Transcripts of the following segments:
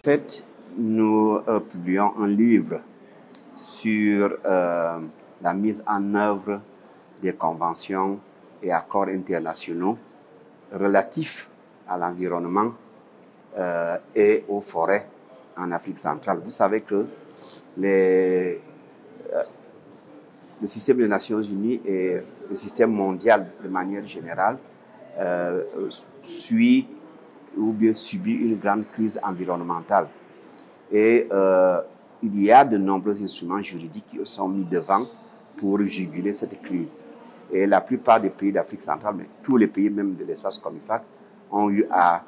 fait, nous publions un livre sur la mise en œuvre des conventions et accords internationaux relatifs à l'environnement et aux forêts en Afrique centrale. Vous savez que le système des Nations Unies et le système mondial de manière générale suit ou bien subit une grande crise environnementale. Et il y a de nombreux instruments juridiques qui sont mis devant pour juguler cette crise. Et la plupart des pays d'Afrique centrale, mais tous les pays même de l'espace COMIFAC, ont eu à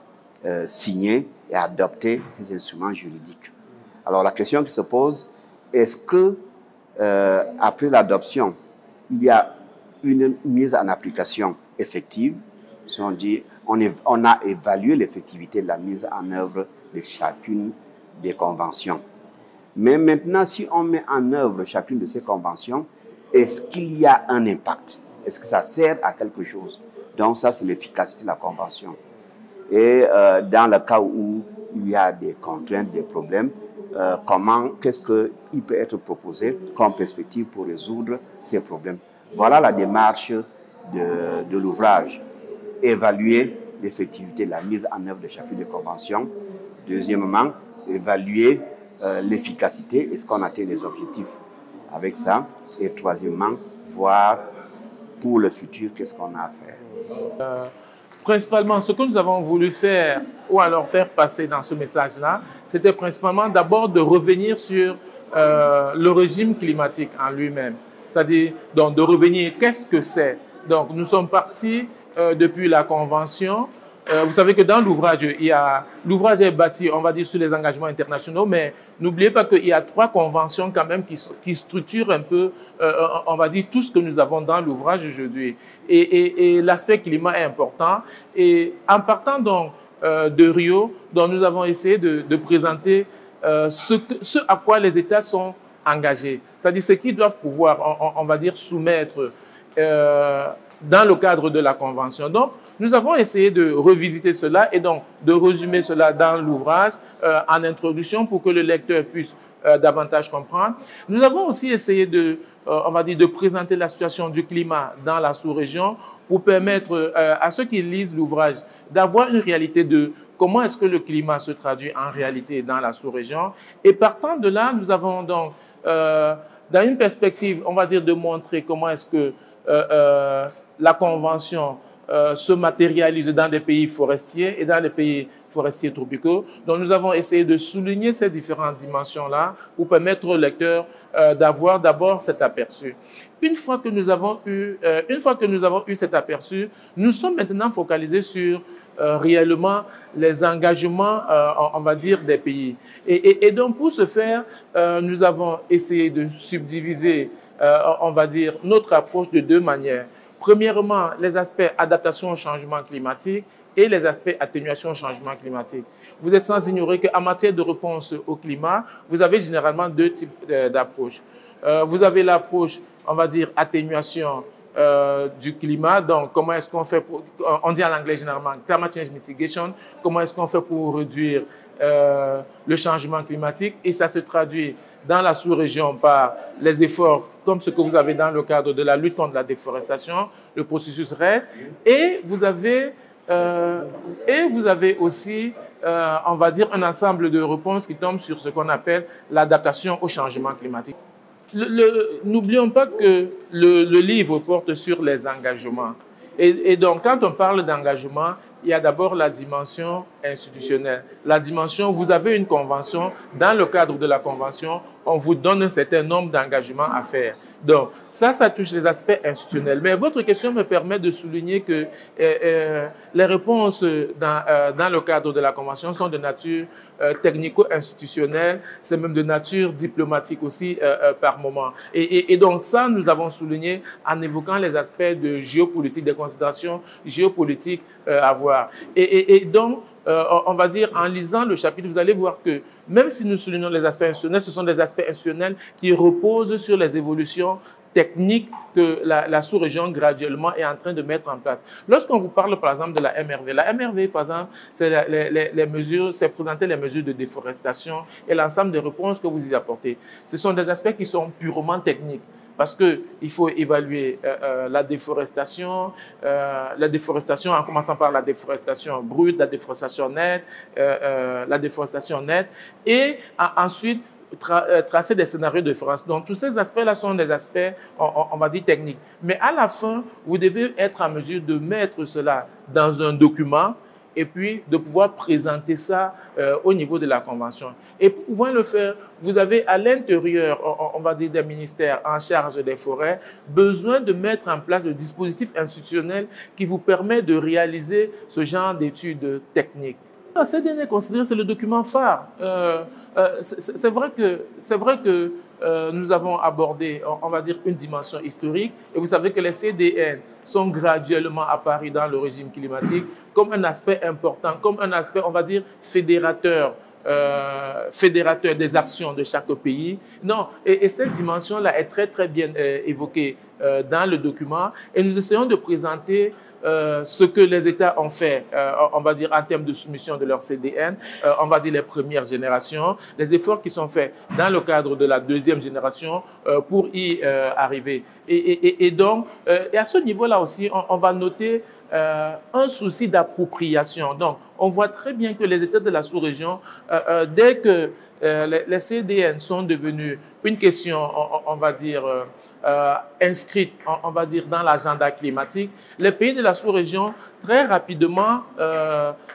signer et adopter ces instruments juridiques. Alors la question qui se pose, est-ce que après l'adoption, il y a une mise en application effective? Si on dit, on a évalué l'effectivité de la mise en œuvre de chacune des conventions. Mais maintenant, si on met en œuvre chacune de ces conventions, est-ce qu'il y a un impact? Est-ce que ça sert à quelque chose? Donc ça, c'est l'efficacité de la convention. Et dans le cas où il y a des contraintes, des problèmes, qu'est-ce qu'il peut être proposé comme perspective pour résoudre ces problèmes? Voilà la démarche de l'ouvrage. Évaluer l'effectivité de la mise en œuvre de chacune des conventions. Deuxièmement, évaluer l'efficacité, est-ce qu'on atteint les objectifs avec ça? Et troisièmement, voir pour le futur qu'est-ce qu'on a à faire. Principalement, ce que nous avons voulu faire, ou alors faire passer dans ce message-là, c'était principalement d'abord de revenir sur le régime climatique en lui-même. C'est-à-dire, donc, de revenir, qu'est-ce que c'est? Donc, nous sommes partis depuis la Convention. Vous savez que dans l'ouvrage, l'ouvrage est bâti, on va dire, sur les engagements internationaux, mais n'oubliez pas qu'il y a 3 conventions quand même qui structurent un peu, on va dire, tout ce que nous avons dans l'ouvrage aujourd'hui. Et l'aspect climat est important. Et en partant donc de Rio, donc nous avons essayé de présenter ce à quoi les États sont engagés. C'est-à-dire ce qu'ils doivent pouvoir, on va dire, soumettre dans le cadre de la Convention. Donc, nous avons essayé de revisiter cela et donc de résumer cela dans l'ouvrage en introduction pour que le lecteur puisse davantage comprendre. Nous avons aussi essayé on va dire, de présenter la situation du climat dans la sous-région pour permettre à ceux qui lisent l'ouvrage d'avoir une réalité de comment est-ce que le climat se traduit en réalité dans la sous-région. Et partant de là, nous avons donc, dans une perspective, on va dire, de montrer comment est-ce que la Convention se matérialise dans des pays forestiers et dans les pays forestiers tropicaux. Donc, nous avons essayé de souligner ces différentes dimensions-là pour permettre au lecteur d'avoir d'abord cet aperçu. Une fois que nous avons eu cet aperçu, nous sommes maintenant focalisés sur réellement les engagements, on va dire, des pays. Et donc, pour ce faire, nous avons essayé de subdiviser, on va dire, notre approche de 2 manières. Premièrement, les aspects adaptation au changement climatique et les aspects atténuation au changement climatique. Vous êtes sans ignorer qu'en matière de réponse au climat, vous avez généralement 2 types d'approches. Vous avez l'approche, on va dire, atténuation du climat. Donc, comment est-ce qu'on fait pour, on dit en anglais généralement climate change mitigation, comment est-ce qu'on fait pour réduire le changement climatique, et ça se traduit dans la sous-région par les efforts comme ce que vous avez dans le cadre de la lutte contre la déforestation, le processus REDD, et vous avez aussi, on va dire, un ensemble de réponses qui tombent sur ce qu'on appelle l'adaptation au changement climatique. N'oublions pas que le livre porte sur les engagements. Et donc, quand on parle d'engagement, il y a d'abord la dimension institutionnelle. La dimension, vous avez une convention. Dans le cadre de la convention, on vous donne un certain nombre d'engagements à faire. Donc, ça touche les aspects institutionnels. Mais votre question me permet de souligner que les réponses dans le cadre de la convention sont de nature technico-institutionnelle, c'est même de nature diplomatique aussi par moment. Et donc ça, nous avons souligné en évoquant les aspects de géopolitique, des considérations géopolitiques à voir. Et donc, on va dire, en lisant le chapitre, vous allez voir que même si nous soulignons les aspects institutionnels, ce sont des aspects institutionnels qui reposent sur les évolutions techniques que la sous-région graduellement est en train de mettre en place. Lorsqu'on vous parle par exemple de la MRV par exemple, c'est les mesures, c'est présenter les mesures de déforestation et l'ensemble des réponses que vous y apportez. Ce sont des aspects qui sont purement techniques. Parce qu'il faut évaluer la déforestation en commençant par la déforestation brute, la déforestation nette, et ensuite tracer des scénarios de France. Donc, tous ces aspects-là sont des aspects, on va dire, techniques. Mais à la fin, vous devez être en mesure de mettre cela dans un document et puis de pouvoir présenter ça au niveau de la Convention. Et pour pouvoir le faire, vous avez à l'intérieur, on va dire, des ministères en charge des forêts, besoin de mettre en place le dispositif institutionnel qui vous permet de réaliser ce genre d'études techniques. La CDN est considérée, c'est le document phare. C'est vrai que nous avons abordé, on va dire, une dimension historique. Et vous savez que les CDN sont graduellement apparus dans le régime climatique comme un aspect important, comme un aspect, on va dire, fédérateur des actions de chaque pays. Non, et cette dimension-là est très, très bien évoquée dans le document. Et nous essayons de présenter ce que les États ont fait, on va dire, en termes de soumission de leur CDN, on va dire les premières générations, les efforts qui sont faits dans le cadre de la deuxième génération pour y arriver. Et donc, et à ce niveau-là aussi, on va noter un souci d'appropriation. Donc, on voit très bien que les États de la sous-région, dès que les CDN sont devenus une question, on va dire, inscrite, on va dire, dans l'agenda climatique, les pays de la sous-région, très rapidement,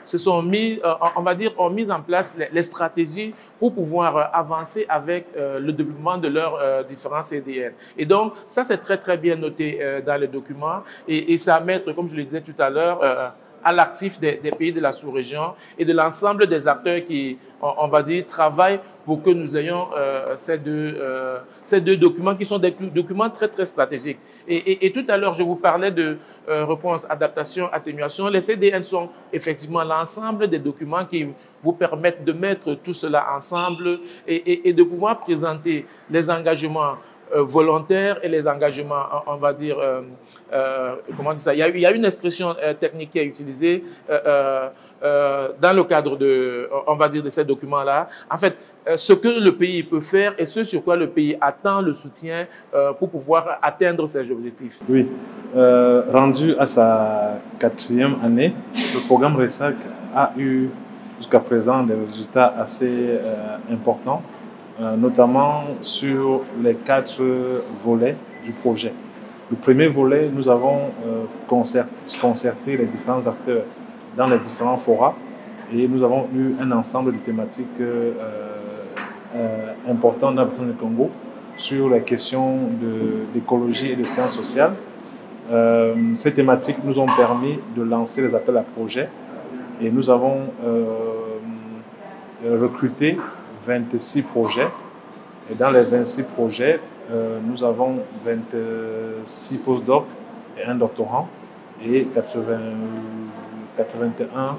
se sont mis, on va dire, ont mis en place les stratégies pour pouvoir avancer avec le développement de leurs différents CDN. Et donc, ça, c'est très, très bien noté dans les documents et ça va mettre, comme je le disais tout à l'heure, à l'actif des pays de la sous-région et de l'ensemble des acteurs qui, on va dire, travaillent pour que nous ayons ces deux documents qui sont des documents très, très stratégiques. Et tout à l'heure, je vous parlais de réponse, adaptation, atténuation. Les CDN sont effectivement l'ensemble des documents qui vous permettent de mettre tout cela ensemble et de pouvoir présenter les engagements volontaires et les engagements, on va dire, comment dire ça, il y a une expression technique qui est utilisée dans le cadre de, on va dire, de ces documents-là. En fait, ce que le pays peut faire et ce sur quoi le pays attend le soutien pour pouvoir atteindre ses objectifs. Oui, rendu à sa 4e année, le programme RESAC a eu jusqu'à présent des résultats assez importants, notamment sur les 4 volets du projet. Le premier volet, nous avons concerté les différents acteurs dans les différents forats et nous avons eu un ensemble de thématiques importantes dans le bassin du Congo sur les questions d'écologie et de sciences sociales. Ces thématiques nous ont permis de lancer les appels à projets et nous avons recruté 26 projets. Et dans les 26 projets, nous avons 26 postdocs et un doctorant et 81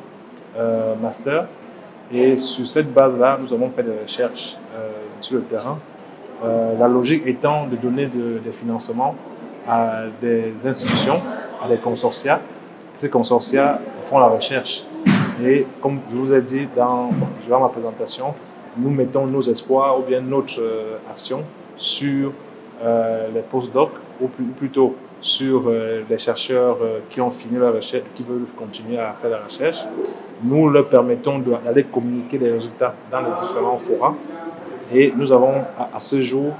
masters. Et sur cette base-là, nous avons fait des recherches sur le terrain. La logique étant de donner des financements à des institutions, à des consortia. Ces consortia font la recherche. Et comme je vous ai dit durant ma présentation, nous mettons nos espoirs ou bien notre action sur les postdocs ou plutôt sur les chercheurs qui ont fini la recherche, qui veulent continuer à faire la recherche. Nous leur permettons d'aller communiquer les résultats dans les différents forats et nous avons à ce jour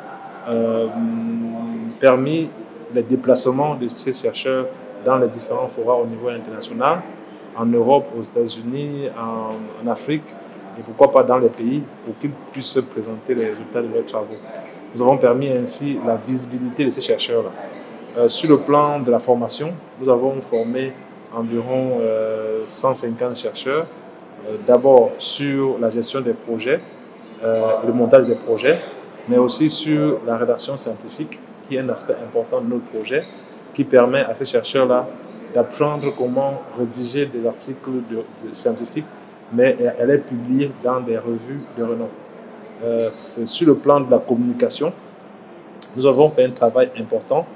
permis les déplacements de ces chercheurs dans les différents forats au niveau international, en Europe, aux États-Unis, en Afrique et pourquoi pas dans les pays pour qu'ils puissent présenter les résultats de leurs travaux. Nous avons permis ainsi la visibilité de ces chercheurs-là. Sur le plan de la formation, nous avons formé environ 150 chercheurs, d'abord sur la gestion des projets, le montage des projets, mais aussi sur la rédaction scientifique, qui est un aspect important de notre projet, qui permet à ces chercheurs-là d'apprendre comment rédiger des articles scientifiques, mais elle est publiée dans des revues de renom. C'est sur le plan de la communication. Nous avons fait un travail important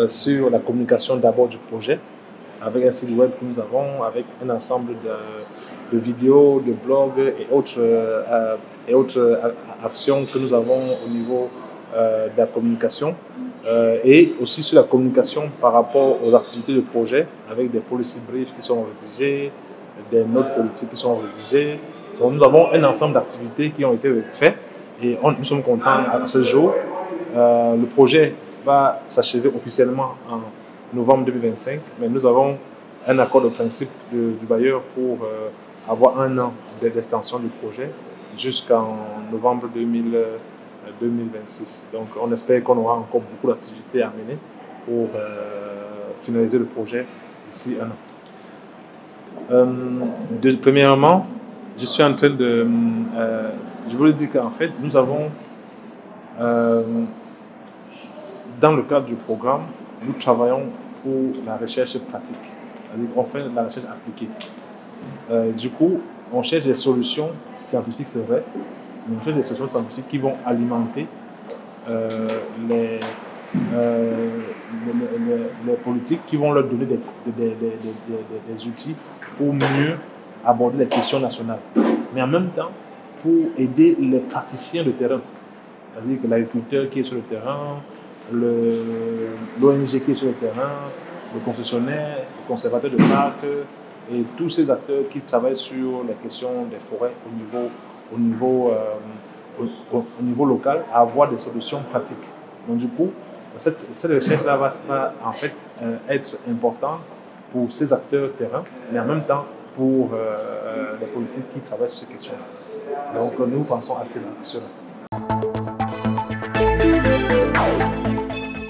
sur la communication d'abord du projet, avec un site web que nous avons, avec un ensemble de vidéos, de blogs et autres actions que nous avons au niveau de la communication, et aussi sur la communication par rapport aux activités de projet, avec des policy briefs qui sont rédigés, des notes politiques qui sont rédigées. Donc, nous avons un ensemble d'activités qui ont été faites et nous sommes contents à ce jour. Le projet va s'achever officiellement en novembre 2025, mais nous avons un accord de principe du bailleur pour avoir 1 an d'extension du projet jusqu'en novembre 2026. Donc on espère qu'on aura encore beaucoup d'activités à mener pour finaliser le projet d'ici 1 an. Premièrement, je suis en train de... je voulais dire qu'en fait, nous avons... dans le cadre du programme, nous travaillons pour la recherche pratique. C'est-à-dire qu'on fait de la recherche appliquée. Du coup, on cherche des solutions scientifiques, c'est vrai, mais on cherche des solutions scientifiques qui vont alimenter les politiques, qui vont leur donner des outils pour mieux aborder les questions nationales. Mais en même temps, pour aider les praticiens de terrain. C'est-à-dire que l'agriculteur qui est sur le terrain, l'ONG qui est sur le terrain, le concessionnaire, le conservateur de parcs et tous ces acteurs qui travaillent sur les questions des forêts au niveau local, à avoir des solutions pratiques. Donc du coup, cette recherche-là va en fait être importante pour ces acteurs terrain, mais en même temps pour les politiques qui travaillent sur ces questions-là. Donc nous pensons à cela.